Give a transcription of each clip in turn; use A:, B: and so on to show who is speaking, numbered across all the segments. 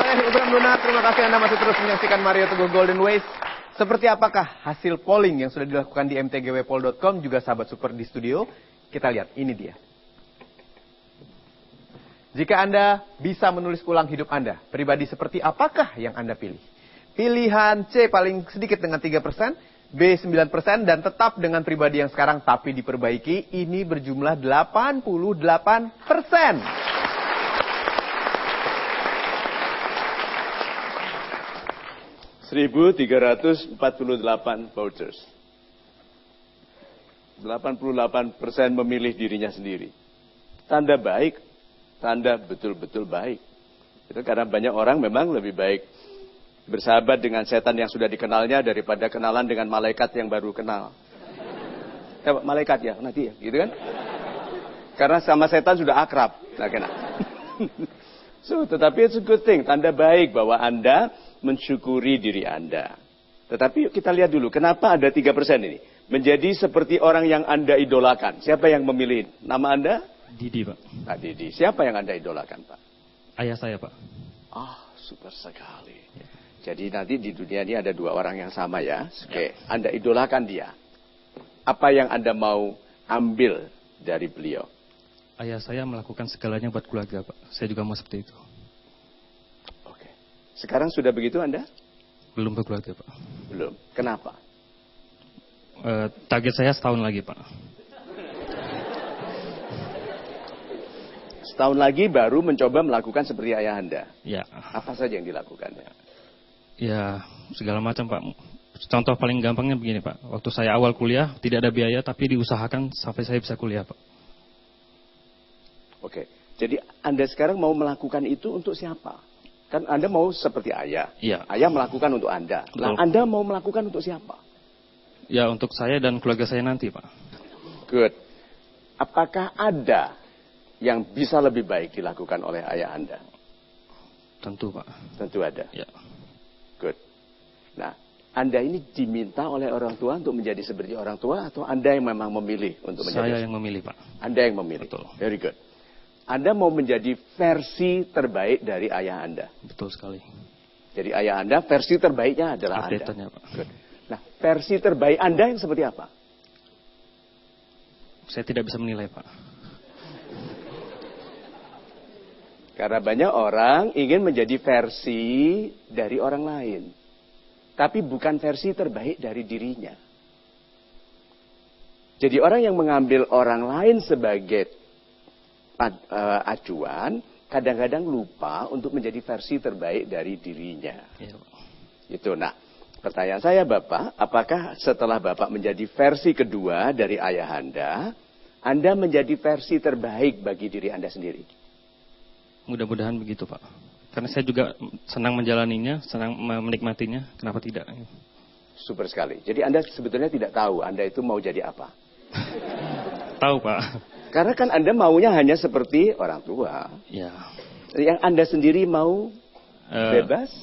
A: Saya Ibram Luna, terima kasih Anda masih terus menyaksikan Mario Teguh Golden Ways. Seperti apakah hasil polling yang sudah dilakukan di mtgwpol.com, juga sahabat super di studio? Kita lihat, ini dia. Jika Anda bisa menulis ulang hidup Anda, pribadi seperti apakah yang Anda pilih? Pilihan C paling sedikit dengan 3%, B 9%, dan tetap dengan pribadi yang sekarang tapi diperbaiki, ini berjumlah 88%.
B: 1.348 voters. 88% memilih dirinya sendiri. Tanda baik, tanda betul-betul baik. Itu karena banyak orang memang lebih baik bersahabat dengan setan yang sudah dikenalnya daripada kenalan dengan malaikat yang baru kenal. Malaikat ya, nanti ya, gitu kan? Karena sama setan sudah akrab. Nah, kena. Tetapi it's a good thing, tanda baik bahwa Anda mensyukuri diri Anda. Tetapi yuk kita lihat dulu, kenapa ada 3% ini? Menjadi seperti orang yang Anda idolakan. Siapa yang memilih nama Anda?
C: Didi, Pak.
B: Pak Didi. Siapa yang Anda idolakan, Pak?
C: Ayah saya, Pak.
B: Super sekali. Ya. Jadi nanti di dunia ini ada dua orang yang sama ya. Oke, Anda idolakan dia. Apa yang Anda mau ambil dari beliau?
C: Ayah saya melakukan segalanya buat keluarga, Pak. Saya juga mau seperti itu.
B: Sekarang sudah begitu Anda?
C: Belum berkeluarga, Pak.
B: Belum. Kenapa?
C: Target saya setahun lagi, Pak.
B: Setahun lagi baru mencoba melakukan seperti ayah Anda?
C: Ya.
B: Apa saja yang dilakukan?
C: Ya, segala macam, Pak. Contoh paling gampangnya begini, Pak. Waktu saya awal kuliah, tidak ada biaya, tapi diusahakan sampai saya bisa kuliah, Pak.
B: Oke. Jadi Anda sekarang mau melakukan itu untuk siapa? Kan Anda mau seperti ayah.
C: Iya.
B: Ayah melakukan untuk Anda. Nah, Anda mau melakukan untuk siapa?
C: Ya, untuk saya dan keluarga saya nanti, Pak.
B: Good. Apakah ada yang bisa lebih baik dilakukan oleh ayah Anda?
C: Tentu, Pak.
B: Tentu ada.
C: Ya.
B: Good. Nah, Anda ini diminta oleh orang tua untuk menjadi seperti orang tua, atau Anda yang memang memilih untuk menjadi?
C: Saya yang memilih, Pak.
B: Anda yang memilih.
C: Betul.
B: Very good. Anda mau menjadi versi terbaik dari ayah Anda.
C: Betul sekali.
B: Jadi ayah Anda, versi terbaiknya adalah
C: Update-nya,
B: Anda.
C: Pak.
B: Good. Nah, versi terbaik Anda yang seperti apa?
C: Saya tidak bisa menilai, Pak.
B: Karena banyak orang ingin menjadi versi dari orang lain. Tapi bukan versi terbaik dari dirinya. Jadi orang yang mengambil orang lain sebagai acuan, kadang-kadang lupa untuk menjadi versi terbaik dari dirinya.
C: Ya,
B: Itu. Nah, pertanyaan saya Bapak, apakah setelah Bapak menjadi versi kedua dari ayah Anda menjadi versi terbaik bagi diri Anda sendiri?
C: Mudah-mudahan begitu, Pak. Karena saya juga senang menjalaninya, senang menikmatinya, kenapa tidak?
B: Super sekali. Jadi Anda sebetulnya tidak tahu Anda itu mau jadi apa?
C: Tahu, Pak.
B: Karena kan Anda maunya hanya seperti orang tua.
C: Ya.
B: Yang Anda sendiri mau bebas?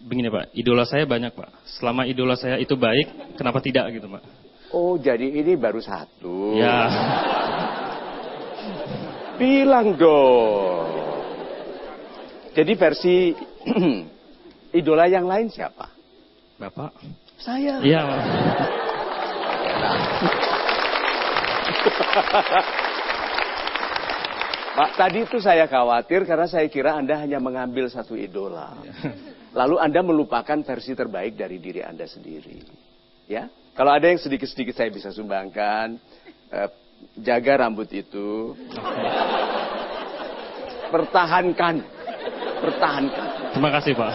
C: Begini, Pak. Idola saya banyak, Pak. Selama idola saya itu baik, kenapa tidak gitu, Pak?
B: Oh, jadi ini baru satu.
C: Ya.
B: Bilang dong. Jadi versi idola yang lain siapa?
C: Bapak?
B: Saya.
C: Iya, Pak.
B: Pak, tadi itu saya khawatir karena saya kira Anda hanya mengambil satu idola. Lalu Anda melupakan versi terbaik dari diri Anda sendiri. Ya, kalau ada yang sedikit-sedikit saya bisa sumbangkan, jaga rambut itu. Pertahankan.
C: Terima kasih, Pak.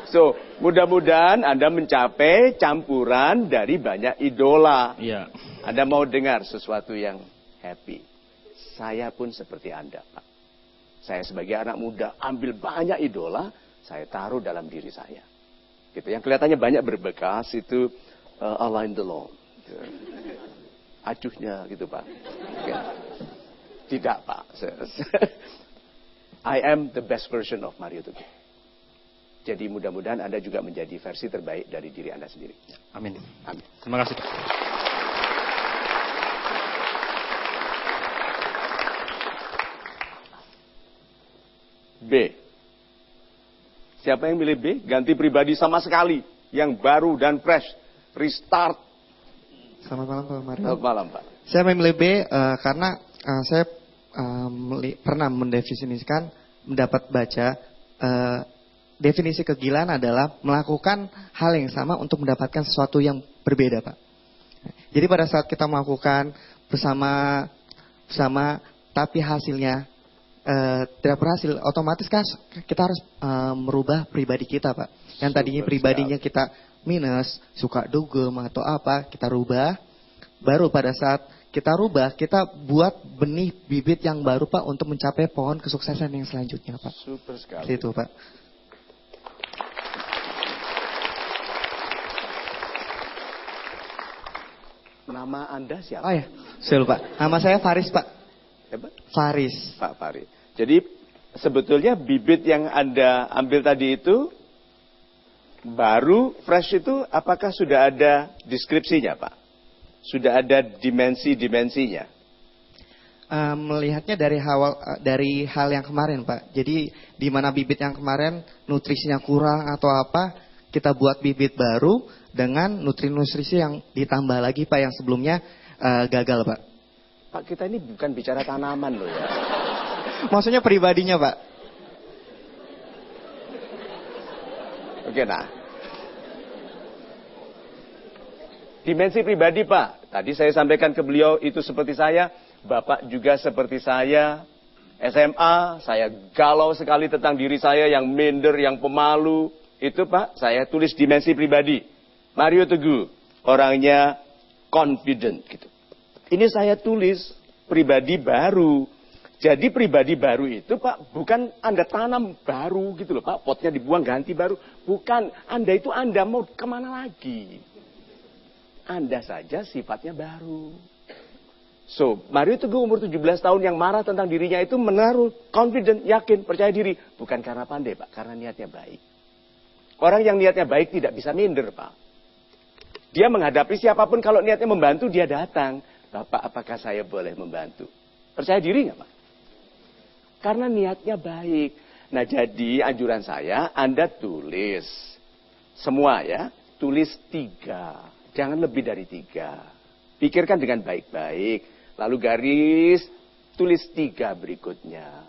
B: So, mudah-mudahan Anda mencapai campuran dari banyak idola.
C: Iya.
B: Anda mau dengar sesuatu yang happy. Saya pun seperti Anda, Pak. Saya sebagai anak muda ambil banyak idola, saya taruh dalam diri saya. Gitu. Yang kelihatannya banyak berbekas itu Alain Delon. Acuhnya gitu, Pak. Tidak, Pak. I am the best version of Mario Teguh. Jadi mudah-mudahan Anda juga menjadi versi terbaik dari diri Anda sendiri.
C: Amin.
B: Amin.
C: Terima kasih.
B: B. Siapa yang milih B? Ganti pribadi sama sekali. Yang baru dan fresh. Restart.
D: Selamat malam Pak Mario.
B: Selamat malam Pak.
D: Saya memilih B karena saya pernah mendefinisikan, mendapat baca definisi kegilaan adalah melakukan hal yang sama untuk mendapatkan sesuatu yang berbeda, Pak. Jadi pada saat kita melakukan bersama tapi hasilnya tidak berhasil, otomatis kan kita harus merubah pribadi kita, Pak. Yang tadinya pribadinya kita minus, suka dugem atau apa, kita rubah. Baru pada saat kita rubah, kita buat benih bibit yang baru, Pak, untuk mencapai pohon kesuksesan yang selanjutnya, Pak.
B: Super sekali.
D: Seperti itu, Pak.
B: Nama Anda siapa?
D: Oh ya, saya lupa. Nama saya Faris, Pak.
B: Siapa?
D: Faris.
B: Pak Faris. Jadi sebetulnya bibit yang Anda ambil tadi itu baru, fresh itu apakah sudah ada deskripsinya, Pak? Sudah ada dimensi-dimensinya?
D: Melihatnya dari hal yang kemarin, Pak. Jadi di mana bibit yang kemarin nutrisinya kurang atau apa, kita buat bibit baru dengan nutrisi yang ditambah lagi, Pak, yang sebelumnya gagal, Pak.
B: Pak, kita ini bukan bicara tanaman loh ya.
D: Maksudnya pribadinya, Pak.
B: Oke, nah. Dimensi pribadi, Pak. Tadi saya sampaikan ke beliau itu seperti saya. Bapak juga seperti saya. SMA, saya galau sekali tentang diri saya yang minder, yang pemalu. Itu, Pak, saya tulis dimensi pribadi. Mario Teguh, orangnya confident gitu. Ini saya tulis pribadi baru. Jadi pribadi baru itu, Pak, bukan Anda tanam baru gitu loh, Pak. Potnya dibuang ganti baru. Bukan, Anda itu Anda mau kemana lagi? Anda saja sifatnya baru. So, Mario Teguh umur 17 tahun yang marah tentang dirinya itu menaruh confident, yakin, percaya diri. Bukan karena pandai, Pak, karena niatnya baik. Orang yang niatnya baik tidak bisa minder, Pak. Dia menghadapi siapapun, kalau niatnya membantu, dia datang. Bapak, apakah saya boleh membantu? Percaya diri nggak, Pak? Karena niatnya baik. Nah, jadi anjuran saya, Anda tulis. Semua ya, tulis 3. Jangan lebih dari 3. Pikirkan dengan baik-baik. Lalu garis, tulis 3 berikutnya.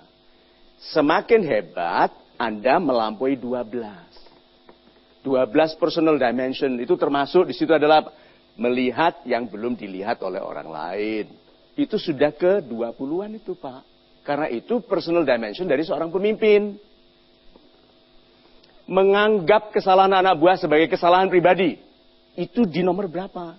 B: Semakin hebat, Anda melampaui 12. 12 personal dimension itu termasuk di situ adalah melihat yang belum dilihat oleh orang lain. Itu sudah ke 20-an itu, Pak. Karena itu personal dimension dari seorang pemimpin. Menganggap kesalahan anak buah sebagai kesalahan pribadi. Itu di nomor berapa?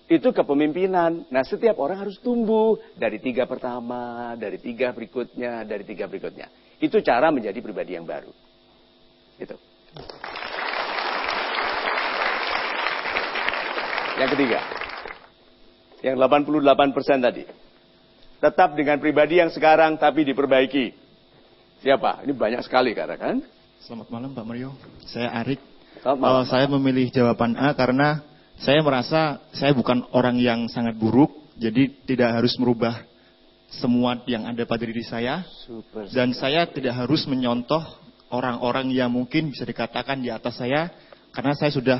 B: Itu kepemimpinan. Nah, setiap orang harus tumbuh dari 3 pertama, dari 3 berikutnya, dari 3 berikutnya. Itu cara menjadi pribadi yang baru. Itu. Yang ketiga. Yang 88% tadi. Tetap dengan pribadi yang sekarang tapi diperbaiki. Siapa? Ini banyak sekali katakan.
E: Selamat malam Pak Mario. Saya Arik.
B: Saya
E: memilih jawaban A karena saya merasa saya bukan orang yang sangat buruk. Jadi tidak harus merubah semua yang ada pada diri saya. Dan saya tidak harus menyontoh orang-orang yang mungkin bisa dikatakan di atas saya. Karena saya sudah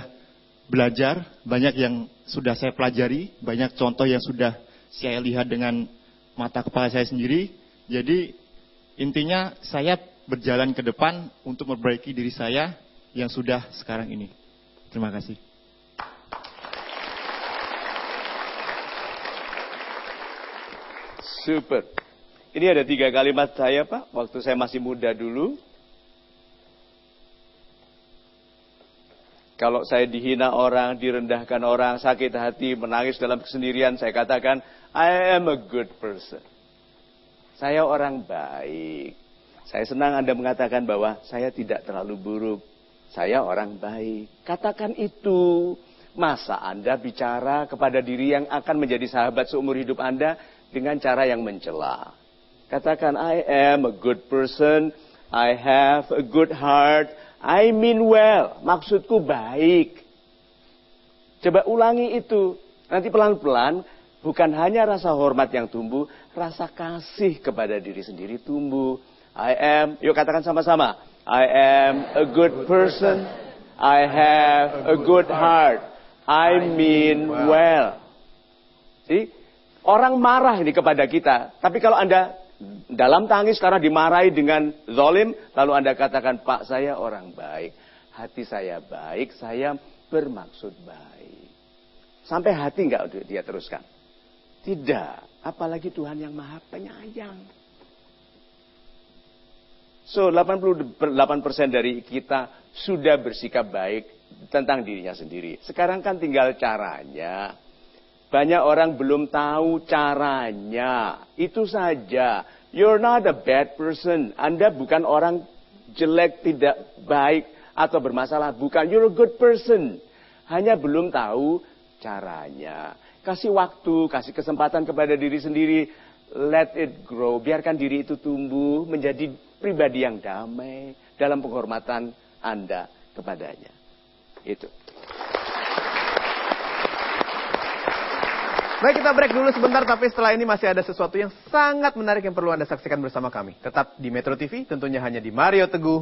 E: belajar, banyak yang sudah saya pelajari. Banyak contoh yang sudah saya lihat dengan mata kepala saya sendiri. Jadi intinya saya berjalan ke depan untuk memperbaiki diri saya yang sudah sekarang ini. Terima kasih.
B: Super. Ini ada 3 kalimat saya, Pak, waktu saya masih muda dulu. Kalau saya dihina orang, direndahkan orang, sakit hati, menangis dalam kesendirian, saya katakan, I am a good person. Saya orang baik. Saya senang Anda mengatakan bahwa saya tidak terlalu buruk. Saya orang baik. Katakan itu. Masa Anda bicara kepada diri yang akan menjadi sahabat seumur hidup Anda dengan cara yang mencela. Katakan, I am a good person. I have a good heart. I mean well. Maksudku baik. Coba ulangi itu. Nanti pelan-pelan, bukan hanya rasa hormat yang tumbuh, rasa kasih kepada diri sendiri tumbuh. I am, yuk katakan sama-sama. I am a good person. I have a good heart. I mean well. Jadi, orang marah ini kepada kita. Tapi kalau Anda dalam tangis karena dimarahi dengan zalim, lalu Anda katakan, Pak, saya orang baik. Hati saya baik, saya bermaksud baik. Sampai hati enggak dia teruskan? Tidak. Apalagi Tuhan yang maha penyayang. So, 88% dari kita sudah bersikap baik tentang dirinya sendiri. Sekarang kan tinggal caranya. Banyak orang belum tahu caranya. Itu saja. You're not a bad person. Anda bukan orang jelek, tidak baik, atau bermasalah. Bukan. You're a good person. Hanya belum tahu caranya. Kasih waktu, kasih kesempatan kepada diri sendiri. Let it grow. Biarkan diri itu tumbuh menjadi pribadi yang damai dalam penghormatan Anda kepadanya. Itu.
A: Baik, kita break dulu sebentar, tapi setelah ini masih ada sesuatu yang sangat menarik yang perlu Anda saksikan bersama kami. Tetap di Metro TV, tentunya hanya di Mario Teguh,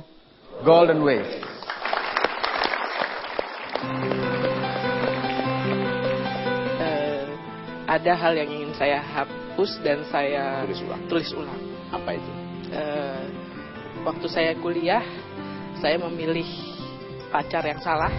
A: Golden Way.
F: Ada hal yang ingin saya hapus dan saya tulis ulang.
B: Apa itu?
F: Waktu saya kuliah, saya memilih pacar yang salah.